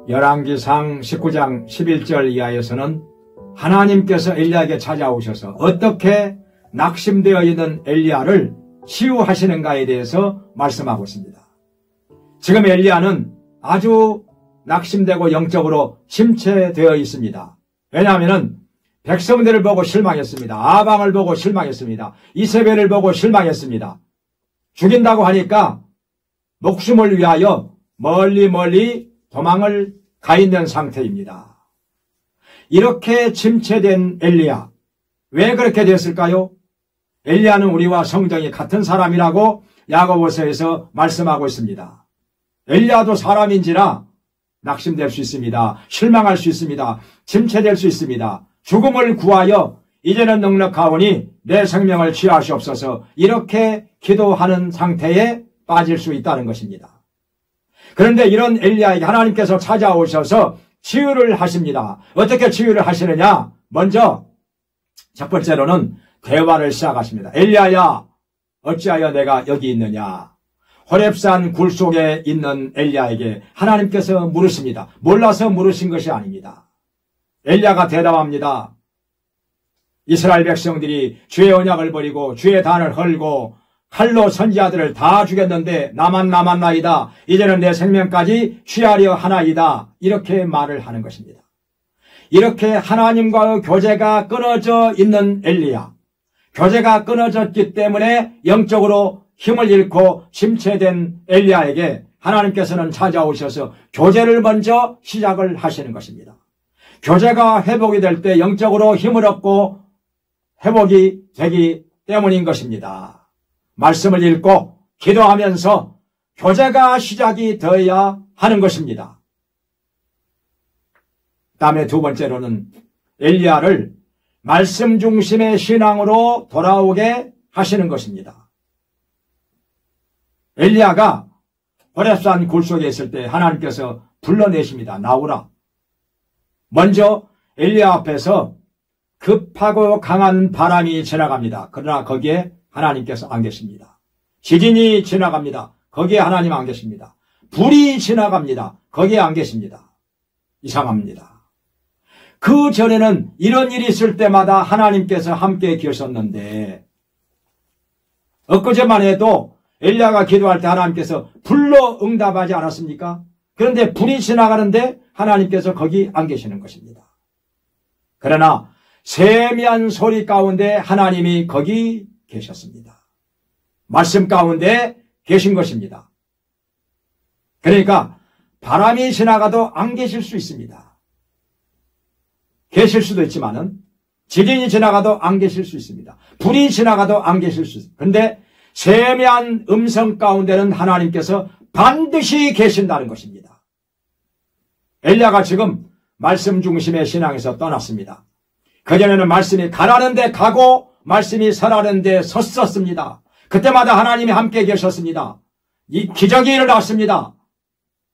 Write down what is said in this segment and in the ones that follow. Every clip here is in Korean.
열왕기상 19장 11절 이하에서는 하나님께서 엘리야에게 찾아오셔서 어떻게 낙심되어 있는 엘리야를 치유하시는가에 대해서 말씀하고 있습니다. 지금 엘리야는 아주 낙심되고 영적으로 침체되어 있습니다. 왜냐하면 백성들을 보고 실망했습니다. 아방을 보고 실망했습니다. 이세벨을 보고 실망했습니다. 죽인다고 하니까 목숨을 위하여 멀리 도망을 가 있는 상태입니다. 이렇게 침체된 엘리야, 왜 그렇게 됐을까요? 엘리야는 우리와 성정이 같은 사람이라고 야고보서에서 말씀하고 있습니다. 엘리야도 사람인지라 낙심될 수 있습니다. 실망할 수 있습니다. 침체될 수 있습니다. 죽음을 구하여 이제는 넉넉하오니 내 생명을 취하시옵소서, 이렇게 기도하는 상태에 빠질 수 있다는 것입니다. 그런데 이런 엘리야에게 하나님께서 찾아오셔서 치유를 하십니다. 어떻게 치유를 하시느냐? 먼저 첫 번째로는 대화를 시작하십니다. 엘리야야, 어찌하여 내가 여기 있느냐? 호렙산 굴 속에 있는 엘리야에게 하나님께서 물으십니다. 몰라서 물으신 것이 아닙니다. 엘리야가 대답합니다. 이스라엘 백성들이 주의 언약을 버리고 주의 단을 헐고 칼로 선지자들을 다 죽였는데 나만 남았나이다. 이제는 내 생명까지 취하려 하나이다. 이렇게 말을 하는 것입니다. 이렇게 하나님과의 교제가 끊어져 있는 엘리야, 교제가 끊어졌기 때문에 영적으로 힘을 잃고 침체된 엘리야에게 하나님께서는 찾아오셔서 교제를 먼저 시작을 하시는 것입니다. 교제가 회복이 될 때 영적으로 힘을 얻고 회복이 되기 때문인 것입니다. 말씀을 읽고 기도하면서 교제가 시작이 되어야 하는 것입니다. 다음에 두 번째로는 엘리야를 말씀 중심의 신앙으로 돌아오게 하시는 것입니다. 엘리야가 호렙산 굴 속에 있을 때 하나님께서 불러내십니다. 나오라. 먼저 엘리야 앞에서 급하고 강한 바람이 지나갑니다. 그러나 거기에 하나님께서 안 계십니다. 지진이 지나갑니다. 거기에 하나님 안 계십니다. 불이 지나갑니다. 거기에 안 계십니다. 이상합니다. 그 전에는 이런 일이 있을 때마다 하나님께서 함께 계셨는데, 엊그제만 해도 엘리야가 기도할 때 하나님께서 불로 응답하지 않았습니까? 그런데 불이 지나가는데 하나님께서 거기 안 계시는 것입니다. 그러나 세미한 소리 가운데 하나님이 거기 계셨습니다. 말씀 가운데 계신 것입니다. 그러니까 바람이 지나가도 안 계실 수 있습니다. 계실 수도 있지만은 지진이 지나가도 안 계실 수 있습니다. 불이 지나가도 안 계실 수 있습니다. 그런데 세미한 음성 가운데는 하나님께서 반드시 계신다는 것입니다. 엘리야가 지금 말씀 중심의 신앙에서 떠났습니다. 그전에는 말씀이 가라는 데 가고 말씀이 서라는 데 섰었습니다. 그때마다 하나님이 함께 계셨습니다. 이 기적이 일어났습니다.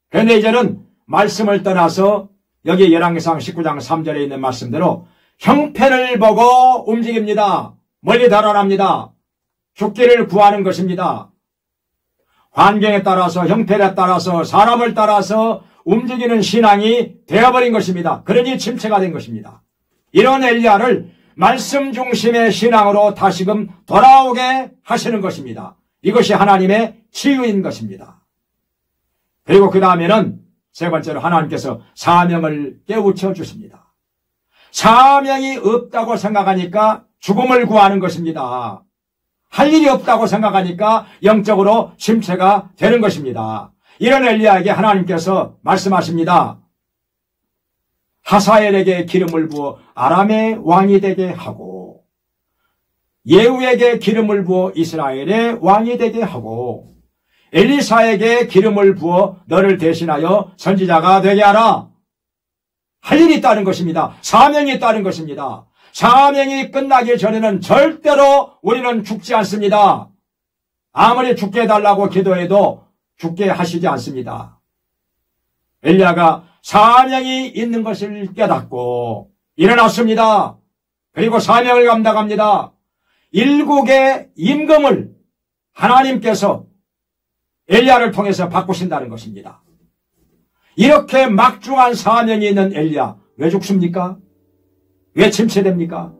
그런데 이제는 말씀을 떠나서 여기 열왕기상 19장 3절에 있는 말씀대로 형편을 보고 움직입니다. 멀리 달아납니다. 죽기를 구하는 것입니다. 환경에 따라서, 형편에 따라서, 사람을 따라서 움직이는 신앙이 되어버린 것입니다. 그러니 침체가 된 것입니다. 이런 엘리야를 말씀 중심의 신앙으로 다시금 돌아오게 하시는 것입니다. 이것이 하나님의 치유인 것입니다. 그리고 그 다음에는 세 번째로 하나님께서 사명을 깨우쳐 주십니다. 사명이 없다고 생각하니까 죽음을 구하는 것입니다. 할 일이 없다고 생각하니까 영적으로 침체가 되는 것입니다. 이런 엘리야에게 하나님께서 말씀하십니다. 하사엘에게 기름을 부어 아람의 왕이 되게 하고, 예후에게 기름을 부어 이스라엘의 왕이 되게 하고, 엘리사에게 기름을 부어 너를 대신하여 선지자가 되게 하라. 할 일이 있다는 것입니다. 사명이 있다는 것입니다. 사명이 끝나기 전에는 절대로 우리는 죽지 않습니다. 아무리 죽게 해달라고 기도해도 죽게 하시지 않습니다. 엘리야가 사명이 있는 것을 깨닫고 일어났습니다. 그리고 사명을 감당합니다. 일국의 임금을 하나님께서 엘리야를 통해서 바꾸신다는 것입니다. 이렇게 막중한 사명이 있는 엘리야 왜 죽습니까? 왜 침체됩니까?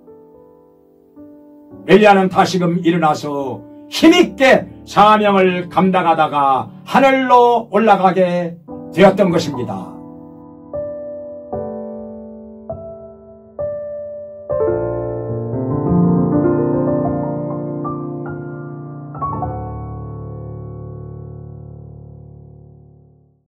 엘리야는 다시금 일어나서 힘있게 사명을 감당하다가 하늘로 올라가게 되었던 것입니다.